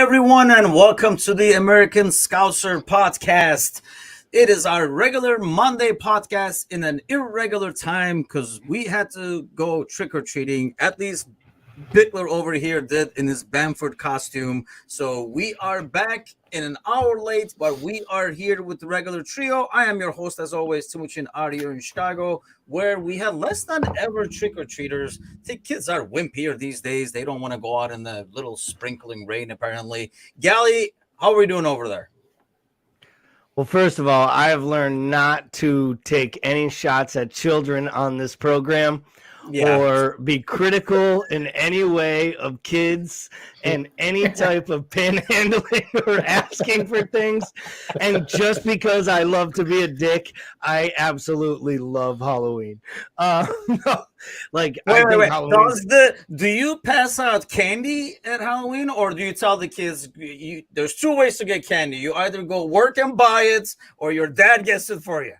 everyone, and welcome to the American Scouser podcast. It is our regular Monday podcast in an irregular time because we had to go trick or treating. At least Bickler over here did in his Bamford costume. So we are back in an hour late, but we are here with the regular trio. I am your host, as always, Timuchin Audio in Chicago, where we have less than ever trick-or-treaters. I think kids are wimpier these days. They don't want to go out in the little sprinkling rain, apparently. Gally, how are we doing over there? Well, first of all, I have learned not to take any shots at children on this program. Or be critical in any way of kids and any type of panhandling or asking for things. And just because I love to be a dick, I absolutely love Halloween. Wait. Do you pass out candy at Halloween, or do you tell the kids there's two ways to get candy? You either go work and buy it, or your dad gets it for you.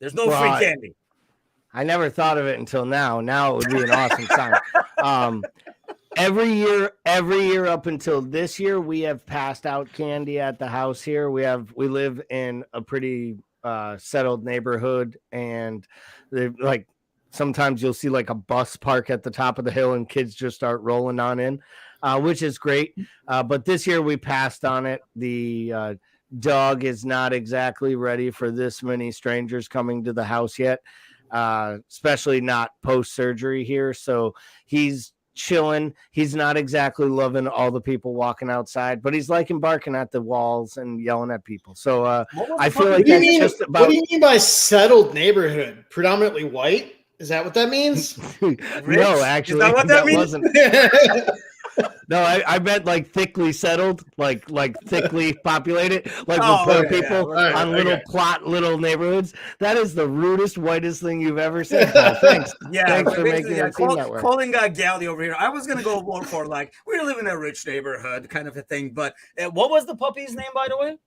There's no free candy. I never thought of it until now. Now it would be an awesome sign. Every year up until this year, we have passed out candy at the house here. We live in a pretty settled neighborhood, and sometimes you'll see like a bus park at the top of the hill, and kids just start rolling on in, which is great. But this year we passed on it. The dog is not exactly ready for this many strangers coming to the house yet. Especially not post-surgery here. So he's chilling. He's not exactly loving all the people walking outside, but he's liking barking at the walls and yelling at people. So I feel like that's just about... What do you mean by settled neighborhood? Predominantly white? Is that what that means? No, actually, is that what that means? Wasn't. No, I meant like thickly settled, like thickly populated, like with poor people on little neighborhoods. That is the rudest, whitest thing you've ever said. Thanks. Thanks for making it seem that way. Calling Gally over here. I was gonna go more for like we live in a rich neighborhood kind of a thing. But what was the puppy's name, by the way?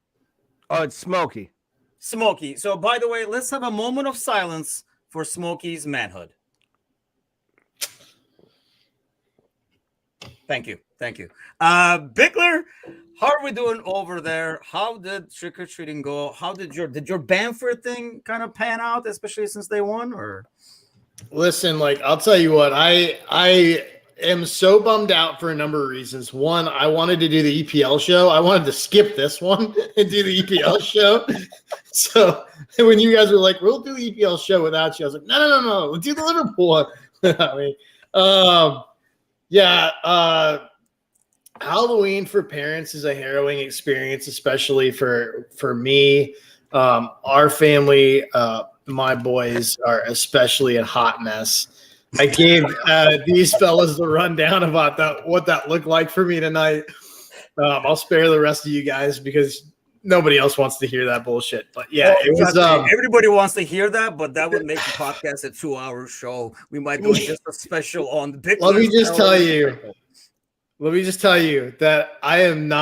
Oh, it's Smokey. Smokey. So, by the way, let's have a moment of silence for Smokey's manhood. Thank you. Bickler, how are we doing over there? How did trick-or-treating go? How did your Bamford thing kind of pan out, especially since they won? Or listen, I'll tell you what, I am so bummed out for a number of reasons. One, I wanted to do the EPL show. I wanted to skip this one and do the EPL show. So when you guys were like, we'll do the EPL show without you, I was like, no, we'll do the Liverpool one without me. Halloween for parents is a harrowing experience, especially for me. Our family, my boys are especially a hot mess. I gave these fellas the rundown about what that looked like for me tonight. I'll spare the rest of you guys because nobody else wants to hear that bullshit. But yeah, it was. Everybody wants to hear that, but that would make the podcast a 2-hour show. We might do just a special on the Bickler. Let me just tell you that I am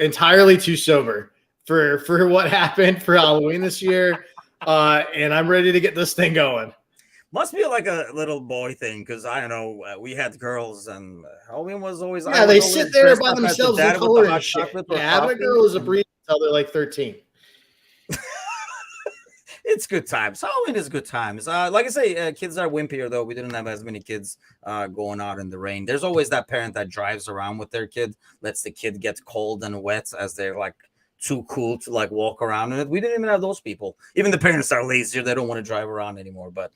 entirely too sober for what happened for Halloween this year, and I'm ready to get this thing going. Must be like a little boy thing because I don't know. We had girls, and Halloween was always. Yeah, they sit there by themselves and color and shit. Yeah, having a girl is a breeze until they're like 13. It's good times. Halloween is good times. Like I say, kids are wimpier though. We didn't have as many kids going out in the rain. There's always that parent that drives around with their kid, lets the kid get cold and wet as they're like too cool to like walk around in it. We didn't even have those people. Even the parents are lazier. They don't want to drive around anymore. But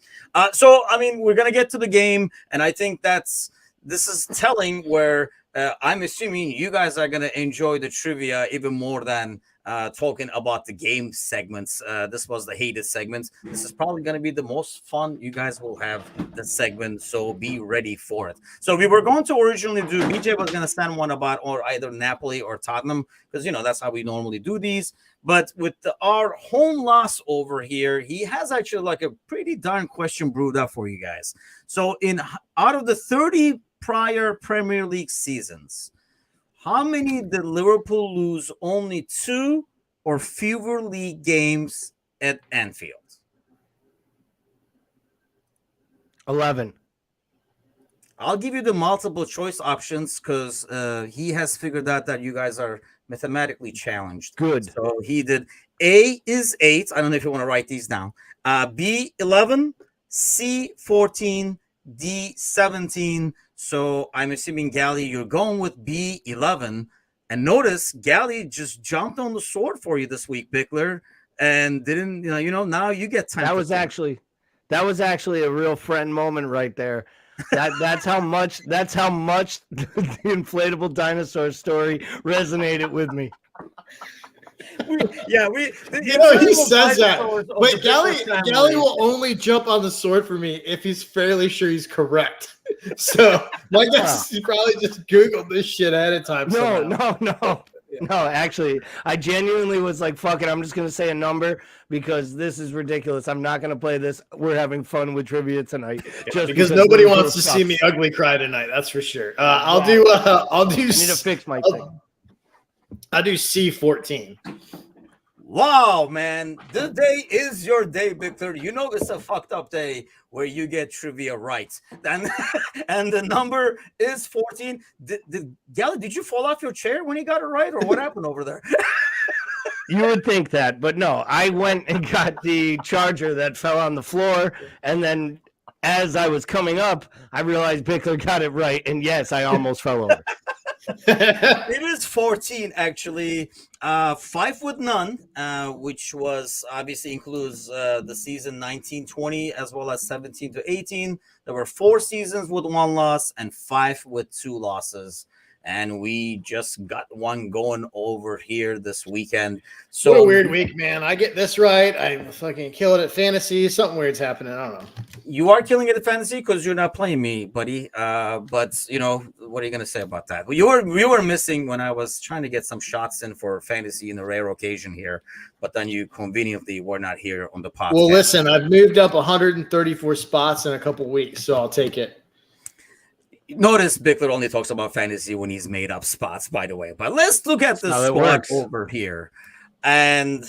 so I mean, we're gonna get to the game, and I think this is telling where I'm assuming you guys are gonna enjoy the trivia even more than talking about the game segments. This was the hated segments. This is probably going to be the most fun you guys will have the segment, so be ready for it. So we were going to originally do, BJ was going to send one about or either Napoli or Tottenham because that's how we normally do these. But with our home loss over here, he has actually like a pretty darn question brewed up for you guys. So out of the 30 prior Premier League seasons, how many did Liverpool lose only 2 or fewer league games at Anfield? 11. I'll give you the multiple choice options because he has figured out that you guys are mathematically challenged. Good. So he did A is 8. I don't know if you want to write these down. B 11, C 14, D 17. So I'm assuming Gally, you're going with B 11. And notice Gally just jumped on the sword for you this week, Bickler, and didn't now you get time. That was actually a real friend moment right there. That's how much the inflatable dinosaur story resonated with me. He says that. Wait, Gally will only jump on the sword for me if he's fairly sure he's correct. So my guess is he probably just Googled this shit ahead of time. No, actually, I genuinely was like, fuck it, I'm just going to say a number because this is ridiculous. I'm not going to play this. We're having fun with trivia tonight. Just because nobody wants to see me ugly cry tonight. That's for sure. I'll do. I need to fix my thing. I'll do C14. Wow, man. The day is your day, Victor. You know it's a fucked up day where you get trivia right. And the number is 14. Gally, did you fall off your chair when he got it right, or what happened over there? You would think that, but no. I went and got the charger that fell on the floor, and then as I was coming up, I realized Bickler got it right, and yes, I almost fell over. It is 14 actually. 5 with none, which was obviously includes the season 19-20 as well as 17 to 18. There were 4 seasons with 1 loss and 5 with 2 losses. And we just got one going over here this weekend. So what a weird week, man. I get this right. I fucking kill it at fantasy. Something weird's happening. I don't know. You are killing it at fantasy because you're not playing me, buddy. But what are you gonna say about that? Well, you were missing when I was trying to get some shots in for fantasy in a rare occasion here, but then you conveniently were not here on the podcast. Well, listen, I've moved up 134 spots in a couple weeks, so I'll take it. Notice Bickler only talks about fantasy when he's made up spots, by the way. But let's look at the squad over here. And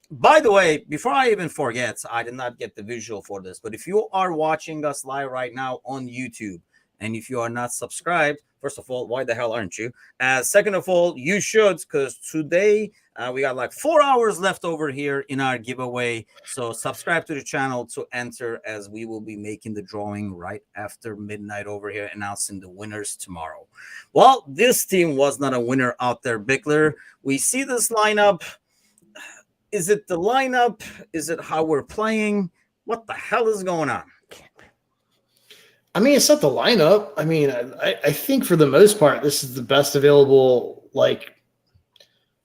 by the way, before I even forget, I did not get the visual for this. But if you are watching us live right now on YouTube, and if you are not subscribed, first of all, why the hell aren't you? Second of all, you should, because today we got like 4 hours left over here in our giveaway. So subscribe to the channel to enter, as we will be making the drawing right after midnight over here, announcing the winners tomorrow. Well, this team was not a winner out there, Bickler. We see this lineup. Is it the lineup? Is it how we're playing? What the hell is going on? I mean, it's not the lineup. I mean, I think for the most part, this is the best available.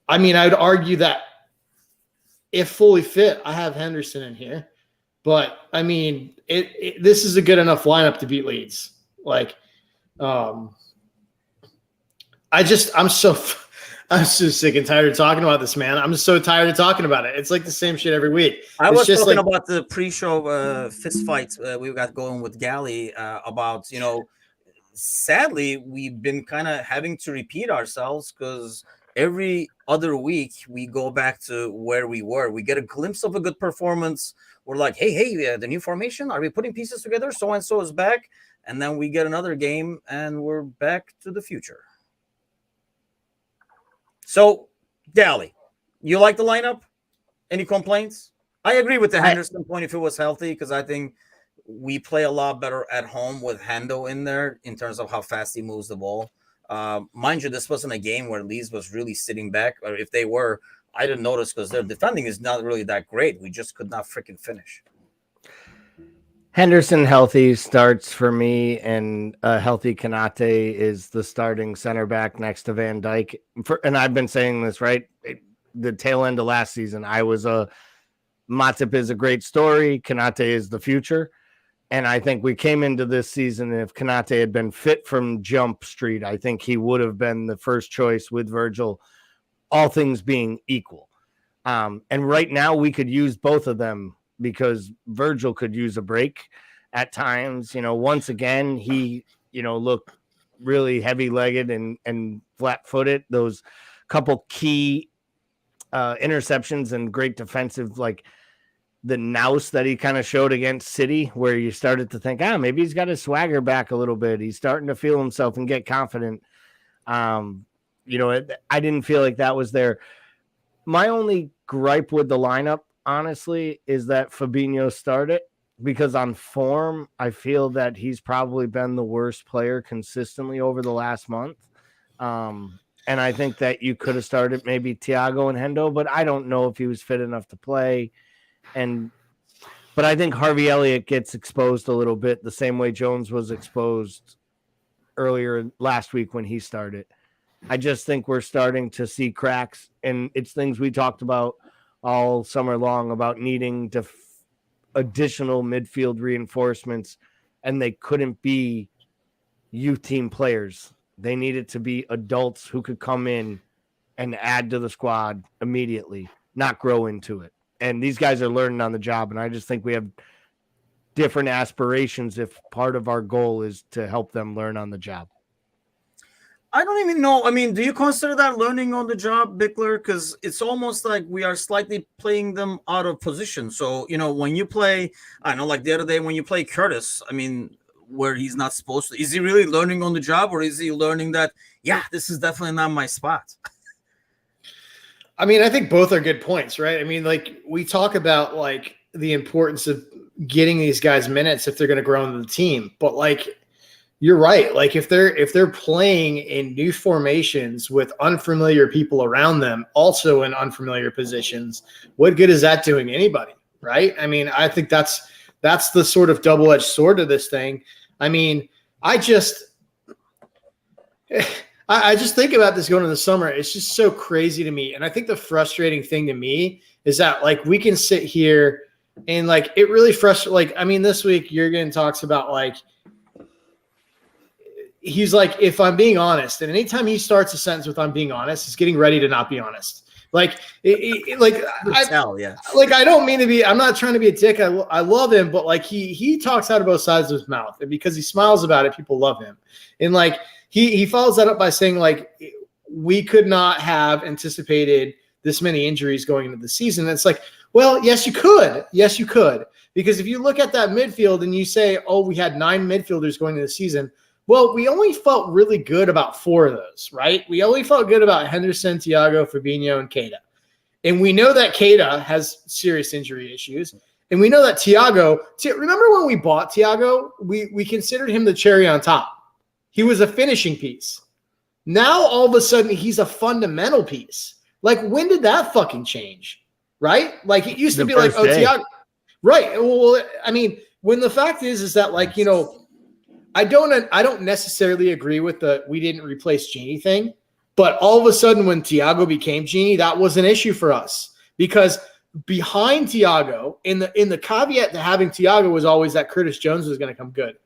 I would argue that if fully fit, I have Henderson in here. But, I mean, this is a good enough lineup to beat Leeds. I'm so sick and tired of talking about this, man. I'm just so tired of talking about it. It's like the same shit every week. I was just talking about the pre-show fist fights we got going with Gally about, sadly, we've been kind of having to repeat ourselves because every other week we go back to where we were. We get a glimpse of a good performance. We're like, hey, the new formation, are we putting pieces together? So-and-so is back. And then we get another game and we're back to the future. So, Gally, you like the lineup? Any complaints? I agree with the Henderson point if it was healthy, because I think we play a lot better at home with Hendo in there in terms of how fast he moves the ball. Mind you, this wasn't a game where Leeds was really sitting back, or if they were, I didn't notice because their defending is not really that great. We just could not freaking finish. Henderson healthy starts for me, and healthy Konate is the starting center back next to Van Dijk. And I've been saying this, right? The tail end of last season, I was Matip is a great story. Konate is the future. And I think we came into this season, if Konate had been fit from Jump Street, I think he would have been the first choice with Virgil, all things being equal. And right now we could use both of them, because Virgil could use a break at times. Once again, he, looked really heavy-legged and flat-footed. Those couple key interceptions and great defensive, the nous that he kind of showed against City, where you started to think, maybe he's got his swagger back a little bit. He's starting to feel himself and get confident. I didn't feel like that was there. My only gripe with the lineup, honestly, is that Fabinho started, because on form, I feel that he's probably been the worst player consistently over the last month. And I think that you could have started maybe Thiago and Hendo, but I don't know if he was fit enough to play. But I think Harvey Elliott gets exposed a little bit the same way Jones was exposed earlier last week when he started. I just think we're starting to see cracks, and it's things we talked about all summer long about needing additional midfield reinforcements, and they couldn't be youth team players. They needed to be adults who could come in and add to the squad immediately, not grow into it. And these guys are learning on the job, and I just think we have different aspirations if part of our goal is to help them learn on the job. I don't even know. I mean, do you consider that learning on the job, Bickler? Because it's almost like we are slightly playing them out of position. So, when you play, I know, like the other day when you play Curtis, I mean, where he's not supposed to, is he really learning on the job, or is he learning that, this is definitely not my spot? I mean, I think both are good points, right? I mean, like we talk about like the importance of getting these guys minutes if they're going to grow into the team, but like, you're right. Like if they're playing in new formations with unfamiliar people around them, also in unfamiliar positions, what good is that doing anybody? Right. I mean, I think that's the sort of double-edged sword of this thing. I mean, I just think about this going into the summer. It's just so crazy to me. And I think the frustrating thing to me is that like we can sit here and like it really frustrates. Like, I mean, this week Jurgen talks about like, he's like, if I'm being honest, and anytime he starts a sentence with "I'm being honest," he's getting ready to not be honest. Like, I don't mean to be. I'm not trying to be a dick. I love him, but like he talks out of both sides of his mouth, and because he smiles about it, people love him. And like he follows that up by saying like we could not have anticipated this many injuries going into the season. And it's like, well, yes, you could. Yes, you could. Because if you look at that midfield and you say, oh, we had 9 midfielders going into the season. Well, we only felt really good about 4 of those, right? We only felt good about Henderson, Thiago, Fabinho, and Keita. And we know that Keita has serious injury issues. And we know that Thiago, remember when we bought Thiago, we considered him the cherry on top. He was a finishing piece. Now, all of a sudden, he's a fundamental piece. Like, when did that fucking change, right? Like, it used to be like, oh, Thiago. Right. Well, I mean, when the fact is that, like, I don't necessarily agree with the we didn't replace Genie thing, but all of a sudden when Thiago became Genie, that was an issue for us because behind Thiago, in the caveat to having Thiago was always that Curtis Jones was going to come good.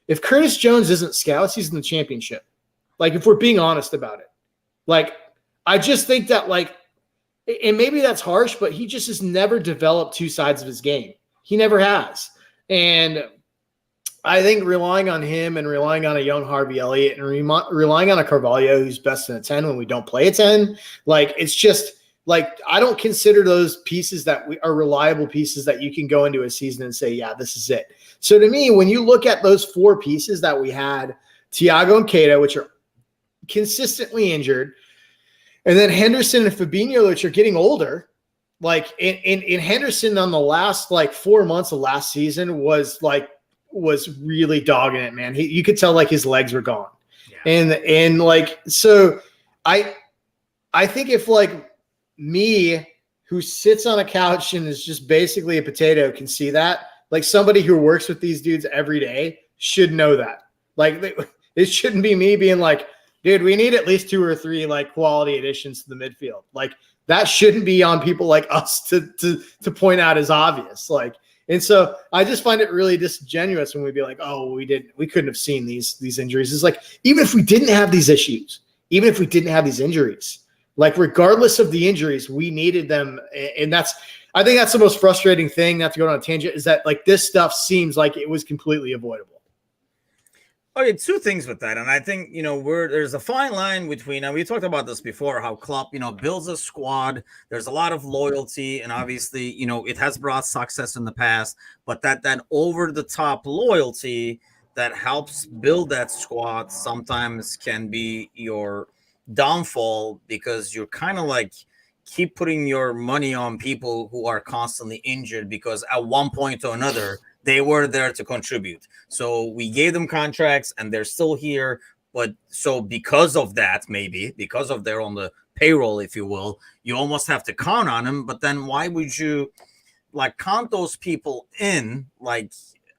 If Curtis Jones isn't Scouts, he's in the championship. Like if we're being honest about it, like I just think that like, and maybe that's harsh, but he just has never developed 2 sides of his game. He never has, and I think relying on him and relying on a young Harvey Elliott and relying on a Carvalho who's best in a 10 when we don't play a 10, like it's just like I don't consider those pieces that are reliable pieces that you can go into a season and say, yeah, this is it. So to me, when you look at those 4 pieces that we had, Thiago and Keita, which are consistently injured, and then Henderson and Fabinho, which are getting older, like in Henderson on the last like 4 months of last season was really dogging it, man. You could tell like his legs were gone. Yeah. And like, so I think if like me who sits on a couch and is just basically a potato can see that, like somebody who works with these dudes every day should know that. Like it shouldn't be me being like, dude, we need at least 2 or 3 like quality additions to the midfield. Like that shouldn't be on people like us to point out as obvious. Like, and so I just find it really disingenuous when we be like, oh, we couldn't have seen these injuries. It's like, even if we didn't have these issues, even if we didn't have these injuries, like regardless of the injuries, we needed them. And I think that's the most frustrating thing, not to go on a tangent, is that like this stuff seems like it was completely avoidable. Okay, two things with that, and I think there's a fine line between. And we talked about this before. How Klopp, builds a squad. There's a lot of loyalty, and obviously, it has brought success in the past. But that over the top loyalty that helps build that squad sometimes can be your downfall because you're kind of like keep putting your money on people who are constantly injured because at one point or another they were there to contribute. So we gave them contracts and they're still here. But so because of that, maybe because of they're on the payroll, if you will, you almost have to count on them. But then why would you like count those people in like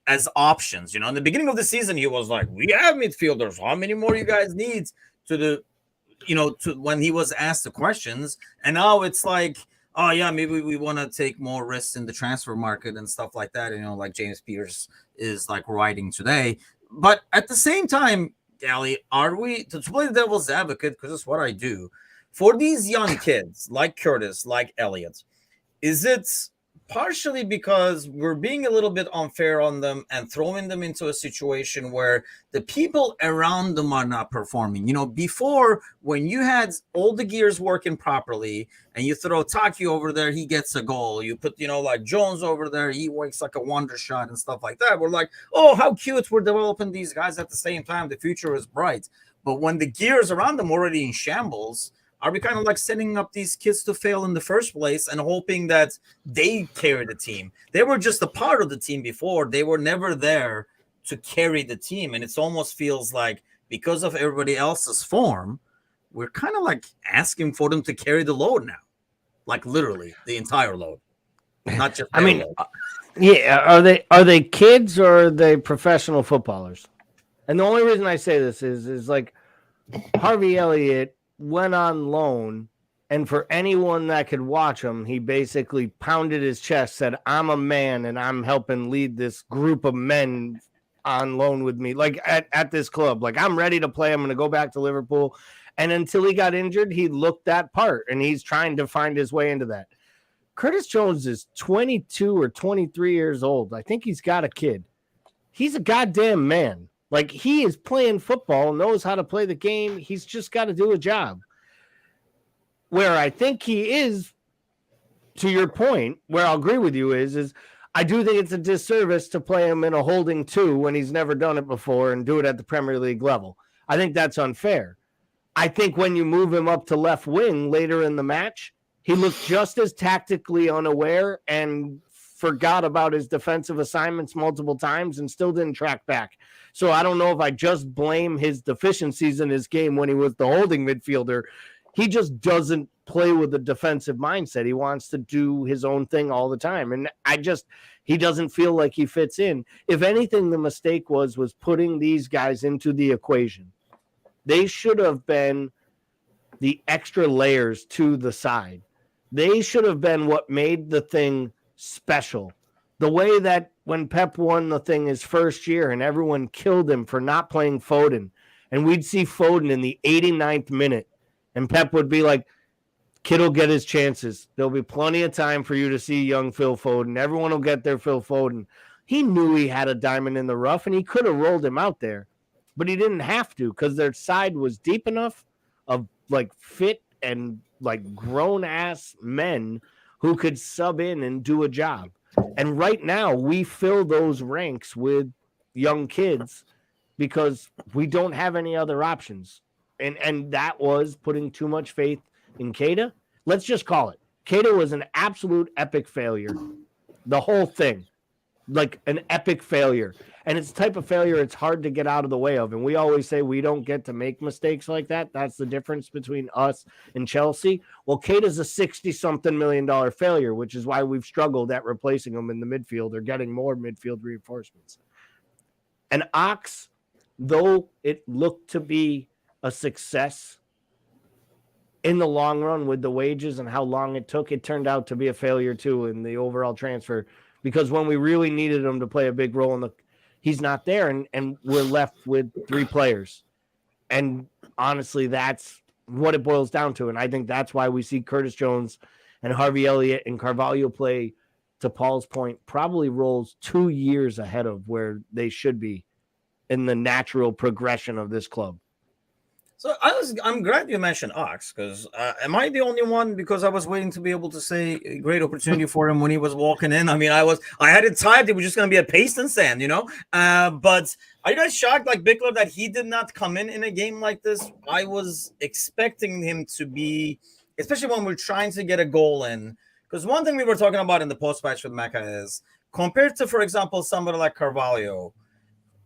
as options? In the beginning of the season, he was like, we have midfielders. How many more you guys need to the to when he was asked the questions. And now it's like, oh yeah, maybe we want to take more risks in the transfer market and stuff like that. Like James Peters is like writing today. But at the same time, Gally, are we to play the devil's advocate, because it's what I do, for these young kids like Curtis, like Elliot, is it partially because we're being a little bit unfair on them and throwing them into a situation where the people around them are not performing? Before, when you had all the gears working properly and you throw Taki over there, he gets a goal. You put, like Jones over there, he works like a wonder shot and stuff like that. We're like, oh, how cute. We're developing these guys at the same time. The future is bright. But when the gears around them already in shambles, are we kind of like setting up these kids to fail in the first place and hoping that they carry the team? They were just a part of the team before. They were never there to carry the team. And it almost feels like because of everybody else's form, we're kind of like asking for them to carry the load now. Like literally the entire load. Not just load. Yeah. Are they kids or are they professional footballers? And the only reason I say this is like Harvey Elliott went on loan, and for anyone that could watch him, he basically pounded his chest, said, I'm a man and I'm helping lead this group of men on loan with me, like at this club. Like, I'm ready to play. I'm going to go back to Liverpool. And until he got injured, he looked that part, and he's trying to find his way into that. Curtis Jones is 22 or 23 years old. I think he's got a kid. He's a goddamn man. Like, he is playing football, knows how to play the game. He's just got to do a job. Where I think he is, to your point, where I'll agree with you is I do think it's a disservice to play him in a holding two when he's never done it before and do it at the Premier League level. I think that's unfair. I think when you move him up to left wing later in the match, he looked just as tactically unaware and forgot about his defensive assignments multiple times and still didn't track back. So I don't know if I just blame his deficiencies in his game when he was the holding midfielder. He just doesn't play with a defensive mindset. He wants to do his own thing all the time. And he doesn't feel like he fits in. If anything, the mistake was putting these guys into the equation. They should have been the extra layers to the side. They should have been what made the thing special. The way that when Pep won the thing his first year and everyone killed him for not playing Foden, and we'd see Foden in the 89th minute, and Pep would be like, kid will get his chances. There'll be plenty of time for you to see young Phil Foden. Everyone will get their Phil Foden. He knew he had a diamond in the rough, and he could have rolled him out there, but he didn't have to because their side was deep enough of like fit and like grown-ass men who could sub in and do a job. And right now, we fill those ranks with young kids because we don't have any other options. And that was putting too much faith in Keita. Let's just call it. Keita was an absolute epic failure. The whole thing. Like an epic failure. And it's the type of failure it's hard to get out of the way of. And we always say we don't get to make mistakes like that. That's the difference between us and Chelsea. Well, Keita's a $60-something million failure, which is why we've struggled at replacing him in the midfield or getting more midfield reinforcements. And Ox, though it looked to be a success in the long run with the wages and how long it took, it turned out to be a failure too in the overall transfer. Because when we really needed him to play a big role he's not there, and we're left with three players. And honestly, that's what it boils down to. And I think that's why we see Curtis Jones and Harvey Elliott and Carvalho play, to Paul's point, probably roles 2 years ahead of where they should be in the natural progression of this club. So I'm glad you mentioned Ox, because am I the only one? Because I was waiting to be able to say a great opportunity for him when he was walking in. I mean, I had it timed. It was just going to be a paste and stand, But are you guys shocked, like Bickler, that he did not come in a game like this? I was expecting him to be, especially when we're trying to get a goal in. Because one thing we were talking about in the post match with Mecca is compared to, for example, somebody like Carvalho.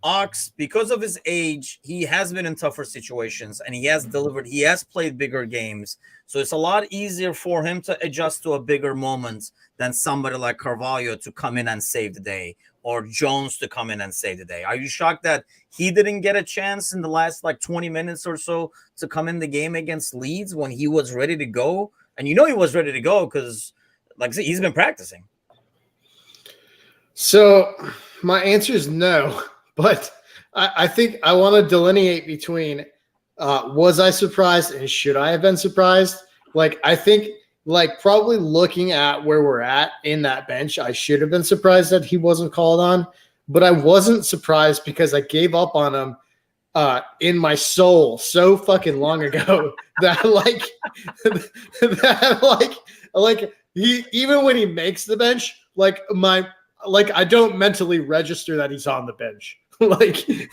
Ox, because of his age, he has been in tougher situations and he has delivered. He has played bigger games. So it's a lot easier for him to adjust to a bigger moment than somebody like Carvalho to come in and save the day, or Jones to come in and save the day. Are you shocked that he didn't get a chance in the last 20 minutes or so to come in the game against Leeds when he was ready to go? And he was ready to go because, like I said, he's been practicing. So my answer is no. But I think I want to delineate between was I surprised and should I have been surprised? I think probably looking at where we're at in that bench, I should have been surprised that he wasn't called on. But I wasn't surprised because I gave up on him in my soul so fucking long ago that he, even when he makes the bench, I don't mentally register that he's on the bench.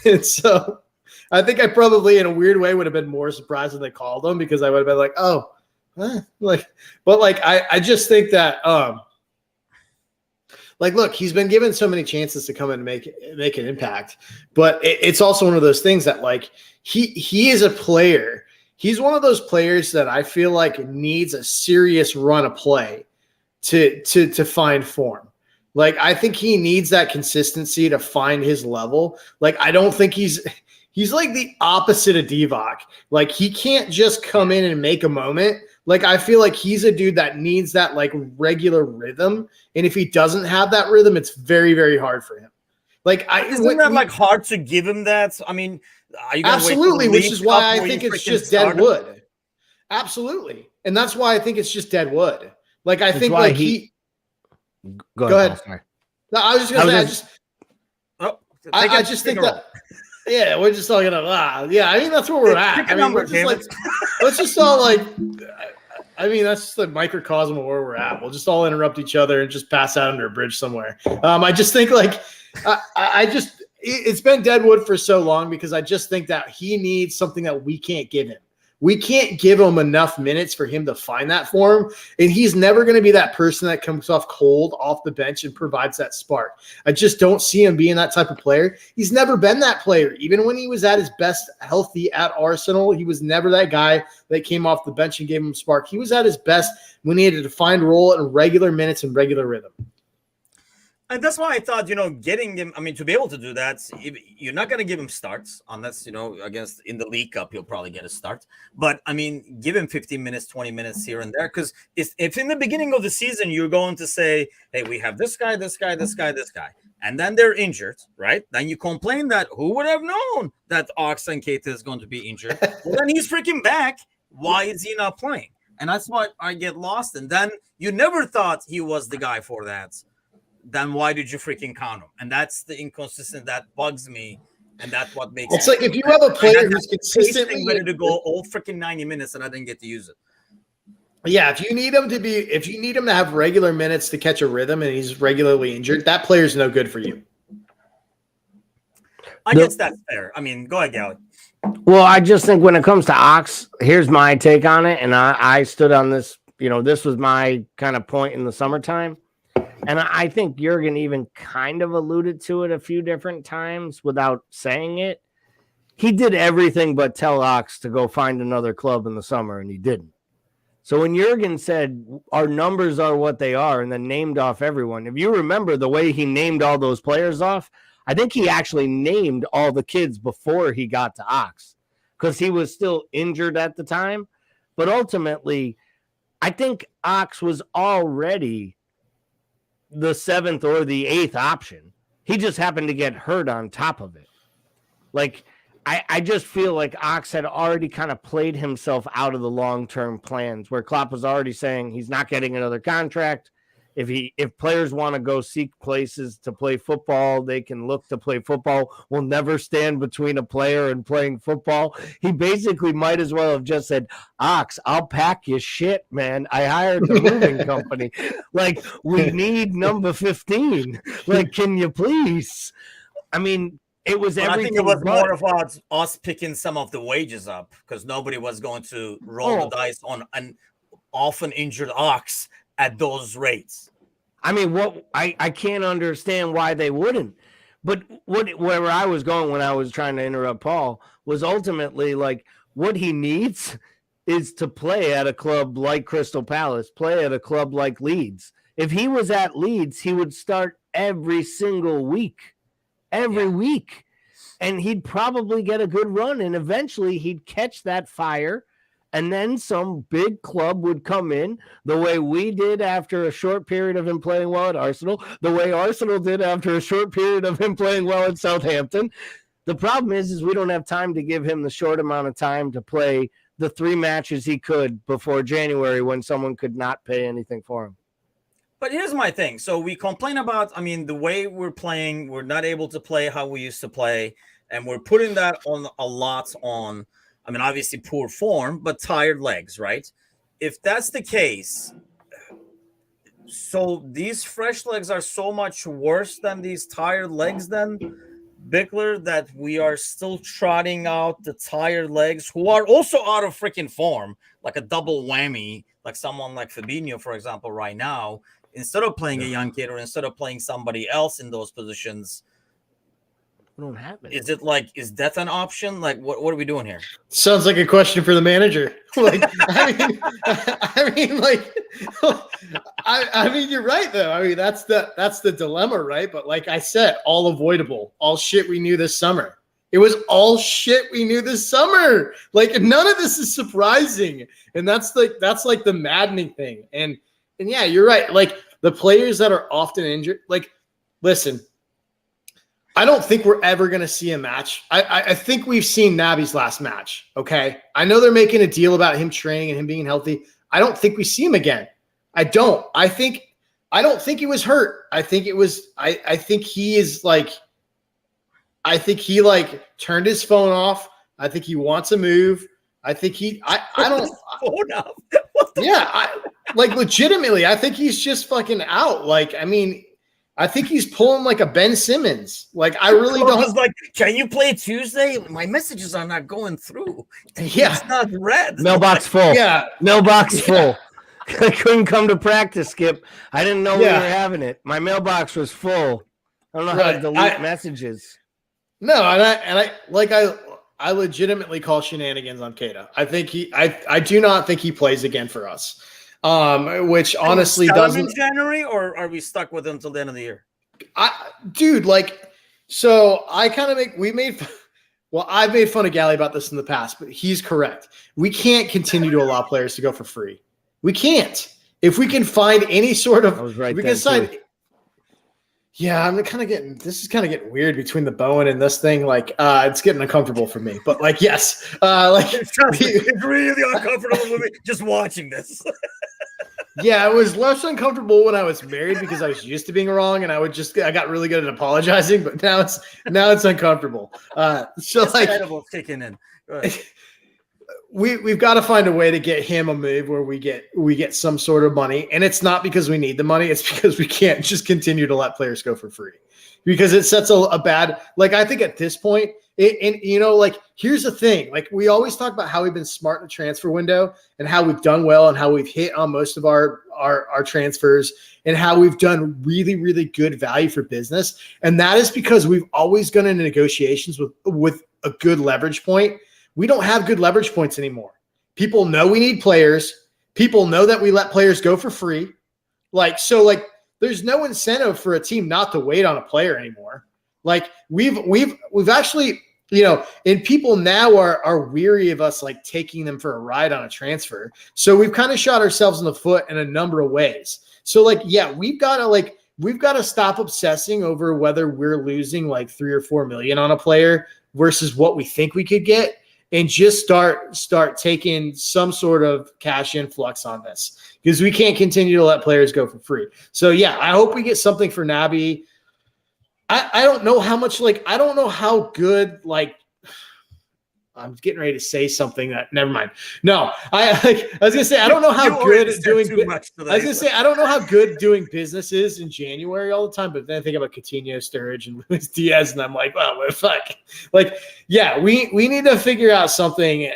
And so I think I probably in a weird way would have been more surprised when they called him, because I would have been like, oh, I just think that, look, he's been given so many chances to come and make an impact, but it's also one of those things that he is a player. He's one of those players that I feel like needs a serious run of play to find form. I think he needs that consistency to find his level. I don't think he's like the opposite of Divock. He can't just come in and make a moment. I feel like he's a dude that needs that regular rhythm. And if he doesn't have that rhythm, it's very, very hard for him. Isn't that hard to give him that? I mean, are you absolutely, which is why I think it's just dead wood. Absolutely. And that's why I think it's just dead wood. I think he Go ahead. No, I was just going to say, I just think that, yeah, we're just talking about, yeah, I mean, that's where we're at. I mean, we're just let's just all I mean, that's just the microcosm of where we're at. We'll just all interrupt each other and just pass out under a bridge somewhere. I just think it's been deadwood for so long because I just think that he needs something that we can't give him. We can't give him enough minutes for him to find that form. And he's never going to be that person that comes off cold off the bench and provides that spark. I just don't see him being that type of player. He's never been that player. Even when he was at his best healthy at Arsenal, he was never that guy that came off the bench and gave him spark. He was at his best when he had a defined role in regular minutes and regular rhythm. And that's why I thought, getting him, I mean, to be able to do that, you're not going to give him starts unless, against in the League Cup, he'll probably get a start. But, I mean, give him 15 minutes, 20 minutes here and there. Because if in the beginning of the season, you're going to say, hey, we have this guy, this guy, this guy, this guy, and then they're injured, right? Then you complain that who would have known that Ox and Keita is going to be injured? Well, then he's freaking back. Why is he not playing? And that's what I get lost in. Then you never thought he was the guy for that. Then why did you freaking count him? And that's the inconsistent that bugs me, and that's what makes it's if you have a player who's consistently ready to go all freaking 90 minutes and I didn't get to use it. Yeah, if you need him to have regular minutes to catch a rhythm and he's regularly injured, that player's no good for you. I guess that's fair. I mean, go ahead, Gally. Well, I just think when it comes to Ox, here's my take on it, and I stood on this. This was my kind of point in the summertime. And I think Jurgen even kind of alluded to it a few different times without saying it. He did everything but tell Ox to go find another club in the summer, and he didn't. So when Jurgen said our numbers are what they are and then named off everyone, if you remember the way he named all those players off, I think he actually named all the kids before he got to Ox because he was still injured at the time. But ultimately, I think Ox was already the 7th or the 8th option. He just happened to get hurt on top of it. I just feel like Ox had already kind of played himself out of the long-term plans where Klopp was already saying he's not getting another contract. If players want to go seek places to play football, they can look to play football. We'll never stand between a player and playing football. He basically might as well have just said, Ox, I'll pack your shit, man. I hired the moving company. Like, we need number 15. Like, can you please? I mean, it was everything. I think it was more about us picking some of the wages up because nobody was going to roll the dice on an often injured Ox at those rates. I mean, I can't understand why they wouldn't. But where I was going when I was trying to interrupt Paul was ultimately like what he needs is to play at a club like Crystal Palace, play at a club like Leeds. If he was at Leeds, he would start every single week, every week, and he'd probably get a good run, and eventually he'd catch that fire. And then some big club would come in the way we did after a short period of him playing well at Arsenal, the way Arsenal did after a short period of him playing well at Southampton. The problem is we don't have time to give him the short amount of time to play the 3 matches he could before January when someone could not pay anything for him. But here's my thing. So we complain about, the way we're playing, we're not able to play how we used to play. And we're putting that on a lot on, obviously poor form, but tired legs, right? If that's the case, so these fresh legs are so much worse than these tired legs then, Bickler, that we are still trotting out the tired legs who are also out of freaking form, like a double whammy, like someone like Fabinho, for example, right now, instead of playing a young kid or instead of playing somebody else in those positions. We don't have it. Is it like, is death an option? Like, what are we doing here? Sounds like a question for the manager. Like, you're right though. That's the dilemma, right? But like I said, all avoidable, all shit we knew this summer. It was all shit we knew this summer. Like none of this is surprising, and that's like the maddening thing. And yeah, you're right. Like the players that are often injured. Like, listen. I don't think we're ever going to see a match. I think we've seen Naby's last match, okay? I know they're making a deal about him training and him being healthy. I don't think we see him again. I don't. I don't think he was hurt. I think he turned his phone off. I think he wants to move. I think I don't. Phone off. Yeah, legitimately, I think he's just fucking out. I think he's pulling like a Ben Simmons. Like, I really don't. I was like, can you play Tuesday? My messages are not going through. Yeah. It's not read. Mailbox full. Yeah. Mailbox full. I couldn't come to practice, Skip. I didn't know we were having it. My mailbox was full. I don't know how to delete messages. No, I legitimately call shenanigans on Keita. I do not think he plays again for us. Which honestly doesn't in January, or are we stuck with him till the end of the year? I've made fun of Gally about this in the past, but he's correct. We can't continue to allow players to go for free. We can't. If we can find any sort of, I was right. We can sign. Yeah, this is kind of getting weird between the Bowen and this thing. It's getting uncomfortable for me. But yes, it's really uncomfortable with me just watching this. Yeah, it was less uncomfortable when I was married because I was used to being wrong, and I got really good at apologizing. But now it's uncomfortable. Edible kicking in. We've got to find a way to get him a move where we get some sort of money, and it's not because we need the money; it's because we can't just continue to let players go for free, because it sets a bad. I think at this point, here's the thing: we always talk about how we've been smart in the transfer window and how we've done well and how we've hit on most of our transfers and how we've done really, really good value for business, and that is because we've always gone into negotiations with a good leverage point. We don't have good leverage points anymore. People know we need players. People know that we let players go for free. There's no incentive for a team not to wait on a player anymore. We've actually, and people now are weary of us taking them for a ride on a transfer. So we've kind of shot ourselves in the foot in a number of ways. So we've got to stop obsessing over whether we're losing 3 or 4 million on a player versus what we think we could get. and just start taking some sort of cash influx on this, because we can't continue to let players go for free. So yeah, I hope we get something for Naby. I don't know how much, like, I don't know how good, like, I'm getting ready to say something that, never mind. No, I was gonna say, I don't know how good doing too much today. I was gonna say, I don't know how good doing business is in January all the time, but then I think about Coutinho, Sturridge, and Luis Diaz, and I'm like, wow, what the fuck? Like, yeah, we need to figure out something.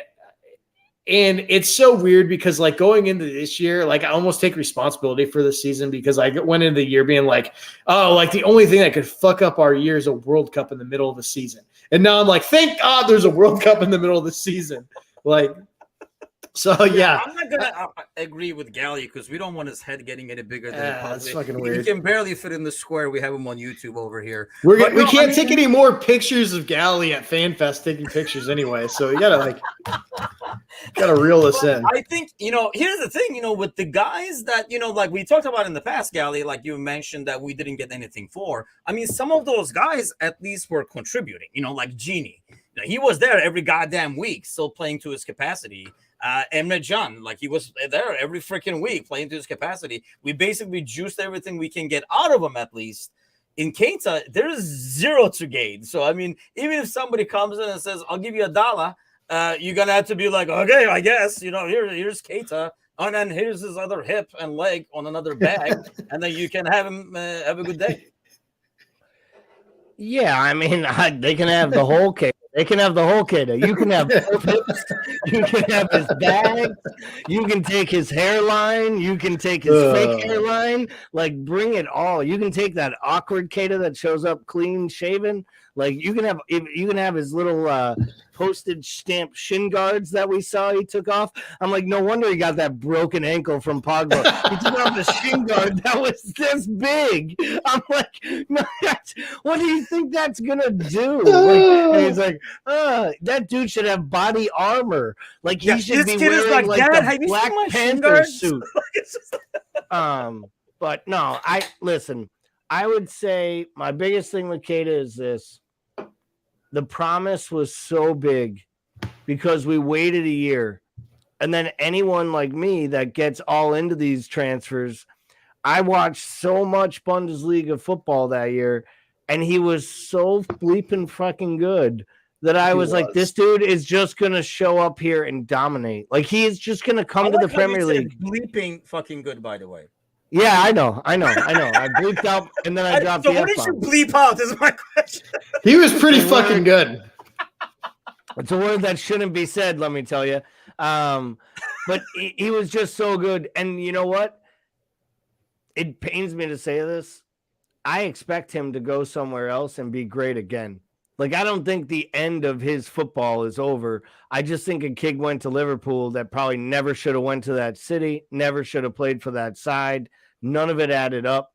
And it's so weird because, like, going into this year, like, I almost take responsibility for the season, because I went into the year being like, oh, like, the only thing that could fuck up our year is a World Cup in the middle of the season. And now I'm like, thank God there's a World Cup in the middle of the season. Like, so yeah. I'm not gonna agree with Gally, because we don't want his head getting any bigger than it that's fucking weird. He can barely fit in the square. We have him on YouTube over here. We can't take any more pictures of Gally at FanFest taking pictures anyway. So you gotta reel this in. I think, here's the thing, with the guys that, like we talked about in the past, Gally, like you mentioned that we didn't get anything for. I mean, some of those guys at least were contributing, like Genie. He was there every goddamn week, still playing to his capacity. Emre Can, like, he was there every freaking week playing to his capacity. We basically juiced everything we can get out of him, at least. In Keita, there's zero to gain. So, I mean, even if somebody comes in and says, I'll give you $1, you're going to have to be like, okay, I guess, here's Keita. And then here's his other hip and leg on another bag. And then you can have him have a good day. Yeah, I mean, they can have the whole cake. They can have the whole kid. You can have both hips. You can have his bag. You can take his hairline. You can take his fake hairline. Like, bring it all. You can take that awkward Kata that shows up clean shaven. Like, you can have his little postage stamp shin guards that we saw he took off. I'm like, no wonder he got that broken ankle from Pogba. He took off the shin guard that was this big. I'm like, no, what do you think that's gonna do? Like, and he's like, that dude should have body armor. Like, he should be wearing like the Black Panther suit. But no, I would say my biggest thing with Keita is this. The promise was so big because we waited a year. And then anyone like me that gets all into these transfers, I watched so much Bundesliga football that year, and he was so bleeping fucking good that I was like, this dude is just going to show up here and dominate. Like, he is just going to come to the Premier League. Bleeping fucking good, by the way. Yeah, I know. I bleeped out, and then I dropped the F-bomb. So what did you bleep out is my question. He was pretty fucking good. It's a word that shouldn't be said, let me tell you. But he was just so good. And you know what? It pains me to say this. I expect him to go somewhere else and be great again. Like, I don't think the end of his football is over. I just think a kid went to Liverpool that probably never should have went to that city, never should have played for that side. None of it added up.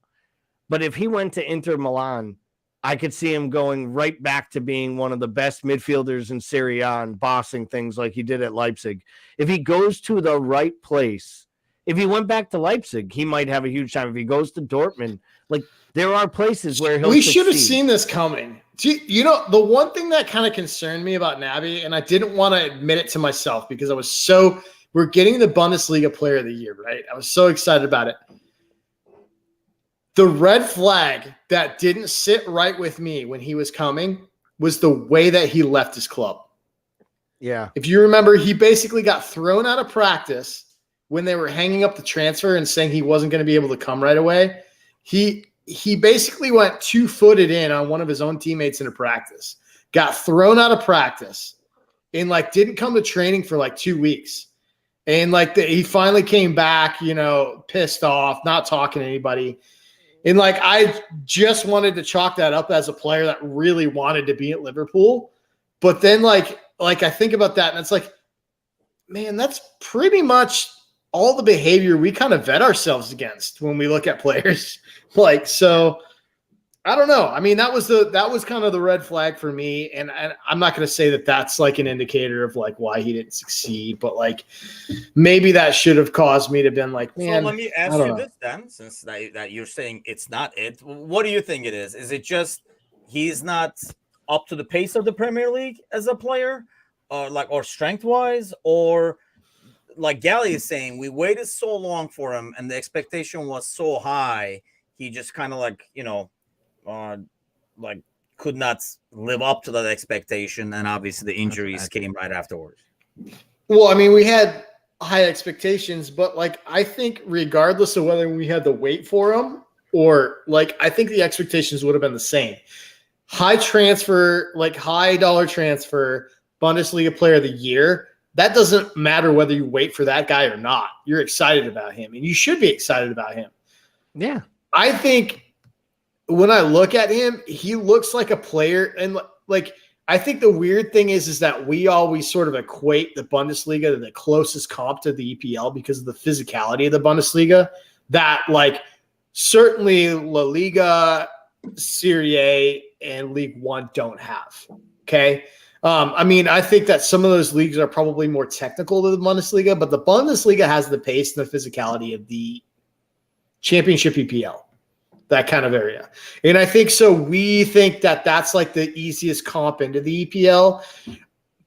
But if he went to Inter Milan, I could see him going right back to being one of the best midfielders in Serie A and bossing things like he did at Leipzig. If he goes to the right place, if he went back to Leipzig, he might have a huge time. If he goes to Dortmund, like, there are places where he'll succeed. Should have seen this coming. You know, the one thing that kind of concerned me about Naby, and I didn't want to admit it to myself because we're getting the Bundesliga player of the year, right? I was so excited about it. The red flag that didn't sit right with me when he was coming was the way that he left his club. Yeah. If you remember, he basically got thrown out of practice when they were hanging up the transfer and saying he wasn't going to be able to come right away. He basically went 2-footed in on one of his own teammates in a practice, got thrown out of practice, and like didn't come to training for like 2 weeks. And like he finally came back, pissed off, not talking to anybody. And like, I just wanted to chalk that up as a player that really wanted to be at Liverpool. But then like I think about that and it's like, man, that's pretty much all the behavior we kind of vet ourselves against when we look at players. Like, so I don't know. I mean, that was kind of the red flag for me. And I'm not going to say that that's like an indicator of like why he didn't succeed, but like maybe that should have caused me to been like, man. So let me ask you this then, since that you're saying it's not it. What do you think it is? Is it just he's not up to the pace of the Premier League as a player? or strength wise, or like Gally is saying, we waited so long for him, and the expectation was so high. He just kind of like like could not live up to that expectation, and obviously the injuries came right afterwards. Well, I mean, we had high expectations, but like I think regardless of whether we had to wait for him or like I think the expectations would have been the same. High transfer, like high dollar transfer, Bundesliga player of the year. That doesn't matter whether you wait for that guy or not. You're excited about him, and you should be excited about him. Yeah. I think when I look at him, he looks like a player. And like, I think the weird thing is that we always sort of equate the Bundesliga to the closest comp to the EPL because of the physicality of the Bundesliga that like certainly La Liga, Serie A, and League One don't have. Okay. I mean, I think that some of those leagues are probably more technical than the Bundesliga, but the Bundesliga has the pace and the physicality of the Championship EPL, that kind of area. And I think so. We think that that's like the easiest comp into the EPL.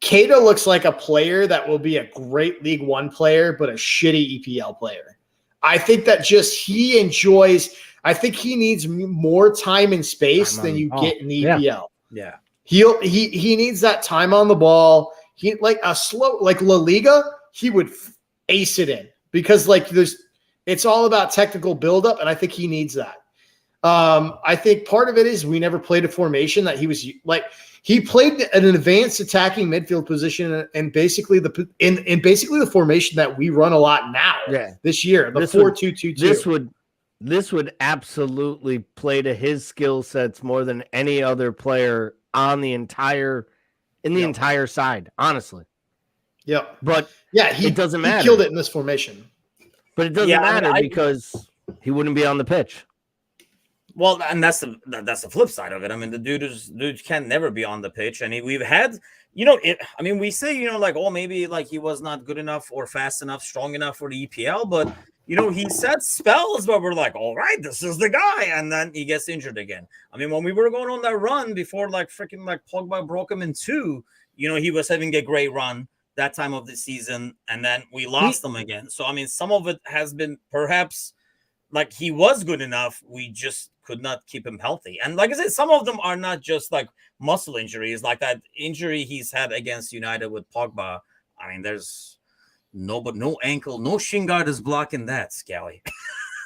Cato looks like a player that will be a great League One player, but a shitty EPL player. I think that just he enjoys. I think he needs more time and space than you get in the EPL. Yeah. He needs that time on the ball. He like a slow like La Liga, he would ace it in because like it's all about technical buildup, and I think he needs that. I think part of it is we never played a formation that he was like he played an advanced attacking midfield position and basically basically the formation that we run a lot now. Yeah. This year, the 4-2-2-2. This would absolutely play to his skill sets more than any other player on the entire side, honestly. Yeah. But yeah, it doesn't matter. He killed it in this formation. But it doesn't matter because he wouldn't be on the pitch. Well, and that's the flip side of it. I mean, the dude can never be on the pitch, and we've had, I mean, we say, like, oh, maybe like he was not good enough or fast enough, strong enough for the EPL, but he said spells where we're like, all right, this is the guy, and then he gets injured again. I mean, when we were going on that run before, like freaking like Pogba broke him in two, he was having a great run that time of the season, and then we lost him again. So I mean, some of it has been perhaps like he was good enough, we just could not keep him healthy. And like I said, some of them are not just like muscle injuries, like that injury he's had against United with Pogba. I mean, there's no ankle, no shin guard is blocking that, Scally.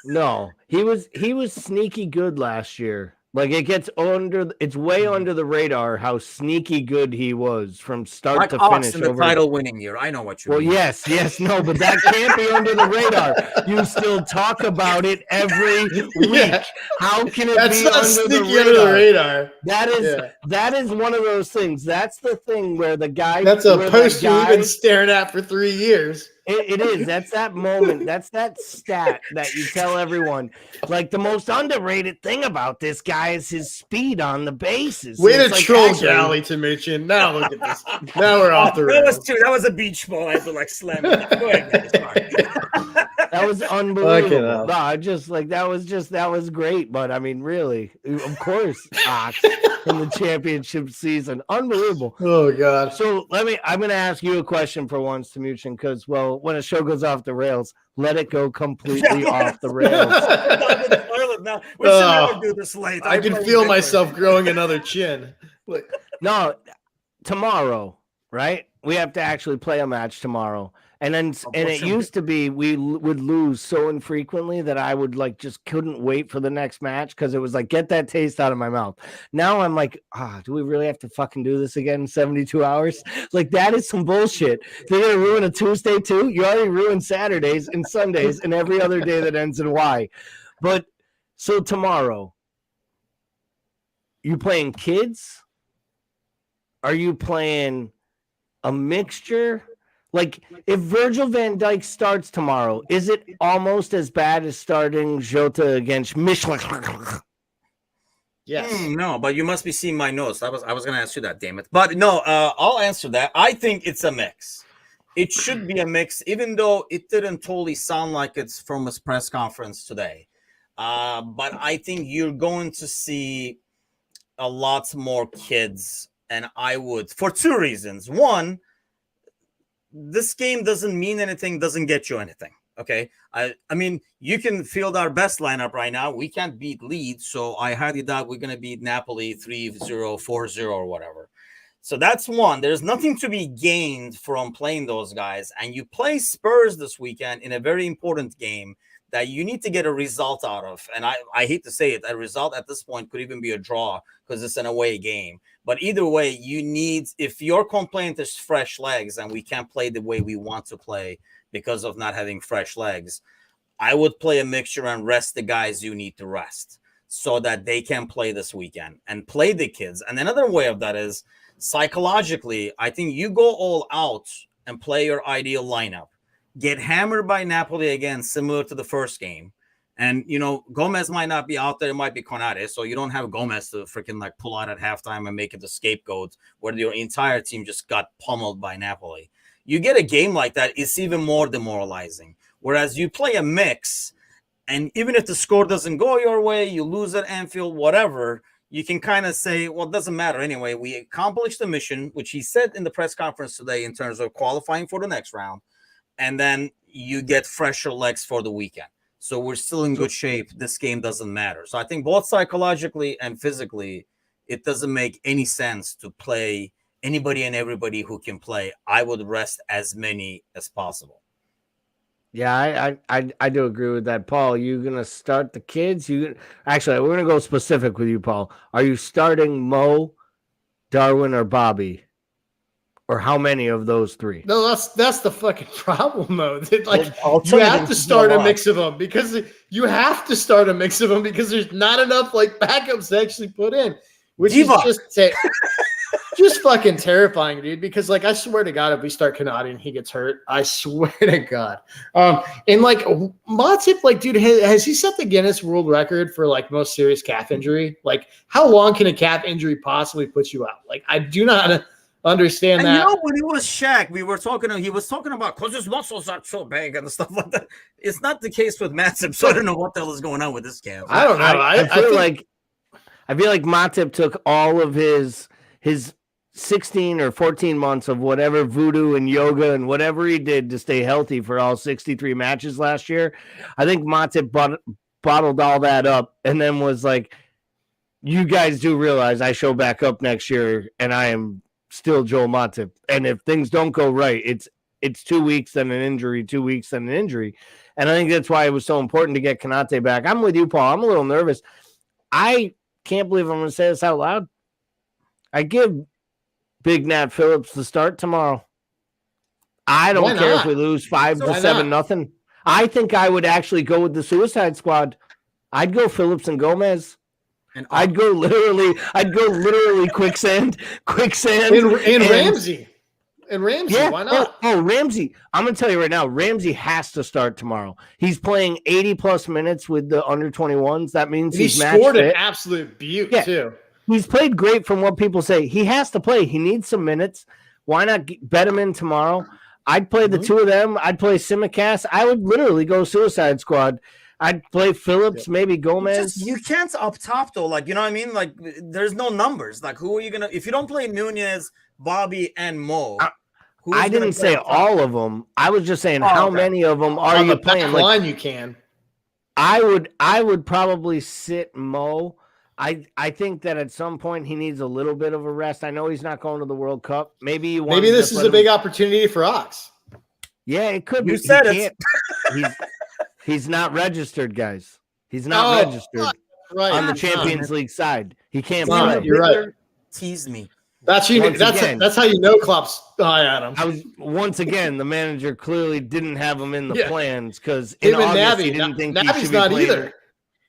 No, he was sneaky good last year. Like it's way under the radar how sneaky good he was from start like to Ox finish. In the title winning year, I know what you mean. Well, yes, no, but that can't be under the radar. You still talk about it every week. Yeah. How can it be under the radar? That is one of those things. That's the thing where the guy. That's a post you've been staring at for 3 years. It is. That's that moment. That's that stat that you tell everyone. Like the most underrated thing about this guy is his speed on the bases. Way to troll Gally to mention. Now look at this. Now we're off the rails. That was a beach ball. I had to like slam it. Go ahead, that was unbelievable. No, that was great. But I mean, really, of course, Ox in the championship season, unbelievable. Oh God. So I'm going to ask you a question for once, Timuchin, because when a show goes off the rails, let it go completely off the rails. We should never do this late. I can feel myself growing another chin. No, tomorrow, right? We have to actually play a match tomorrow. And it used to be we would lose so infrequently that I would like just couldn't wait for the next match because it was like, get that taste out of my mouth. Now I'm like, do we really have to fucking do this again in 72 hours? Like that is some bullshit. They're going to ruin a Tuesday too? You already ruined Saturdays and Sundays and every other day that ends in Y. But so tomorrow, you playing kids? Are you playing a mixture? Like, if Virgil van Dijk starts tomorrow, is it almost as bad as starting Jota against Michelin? Yes. No, but you must be seeing my notes. I was going to ask you that, damn it. But no, I'll answer that. I think it's a mix. It should be a mix, even though it didn't totally sound like it's from his press conference today. But I think you're going to see a lot more kids, and I would, for two reasons. One, this game doesn't mean anything, doesn't get you anything. Okay. I mean, you can field our best lineup right now. We can't beat Leeds, so I highly doubt we're going to beat Napoli 3-0, 4-0, or whatever. So that's one. There's nothing to be gained from playing those guys. And you play Spurs this weekend in a very important game that you need to get a result out of. And I hate to say it, a result at this point could even be a draw because it's an away game. But either way, you need, if your complaint is fresh legs and we can't play the way we want to play because of not having fresh legs, I would play a mixture and rest the guys you need to rest so that they can play this weekend and play the kids. And another way of that is psychologically, I think you go all out and play your ideal lineup. Get hammered by Napoli again, similar to the first game. And, you know, Gomez might not be out there. It might be Konate. So you don't have Gomez to freaking like pull out at halftime and make it the scapegoat where your entire team just got pummeled by Napoli. You get a game like that, it's even more demoralizing. Whereas you play a mix, and even if the score doesn't go your way, you lose at Anfield, whatever, you can kind of say, well, it doesn't matter anyway. We accomplished the mission, which he said in the press conference today in terms of qualifying for the next round. And then you get fresher legs for the weekend. So we're still in good shape. This game doesn't matter. So I think both psychologically and physically, it doesn't make any sense to play anybody and everybody who can play. I would rest as many as possible. Yeah, I do agree with that, Paul. You gonna start the kids? Actually, we're gonna go specific with you, Paul. Are you starting Mo, Darwin, or Bobby, or how many of those three? No, that's the fucking problem, though. Like you have to start a mix of them because there's not enough like backups to actually put in, which is just fucking terrifying, dude. Because like I swear to God, if we start Konate and he gets hurt, I swear to God. And like Matip, like dude, has he set the Guinness World Record for like most serious calf injury? Like how long can a calf injury possibly put you out? Like I do not understand and that. You know, when he was Shaq, he was talking about because his muscles are so big and stuff like that. It's not the case with Matip, so I don't know what the hell is going on with this calf. I don't know. I feel like Matip took all of his 16 or 14 months of whatever voodoo and yoga and whatever he did to stay healthy for all 63 matches last year. I think Matip bottled all that up and then was like, you guys do realize I show back up next year and I am still Joel Matip. And if things don't go right, it's 2 weeks, then an injury, 2 weeks, then an injury. And I think that's why it was so important to get Konate back. I'm with you, Paul. I'm a little nervous. I can't believe I'm going to say this out loud. I give Big Nat Phillips the start tomorrow. I don't care if we lose 5-7-0. I think I would actually go with the Suicide Squad. I'd go Phillips and Gomez. And I'd go literally quicksand and Ramsey. And Ramsey, yeah, why not? Ramsey. I'm going to tell you right now, Ramsey has to start tomorrow. He's playing 80-plus minutes with the under-21s. That means he's scored an absolute beaut, too. He's played great from what people say. He has to play. He needs some minutes. Why not bet him in tomorrow? I'd play the two of them. I'd play Simicast. I would literally go Suicide Squad. I'd play Phillips, maybe Gomez. You can't up top, though. Like, you know what I mean? Like, there's no numbers. Like, who are you going to – if you don't play Nunez, Bobby, and Mo – I didn't say all of them. I was just saying how many of them are you playing? On the line you can. I would probably sit Mo. I think that at some point he needs a little bit of a rest. I know he's not going to the World Cup. Maybe this is a big opportunity for Ox. Yeah, it could be. You said it. He's not registered, guys. He's not registered on the Champions League side. He can't play. You're right. Tease me. That's how you know Klopp's high on him. Once again, the manager clearly didn't have him in the plans because in August he didn't think he should be not playing either.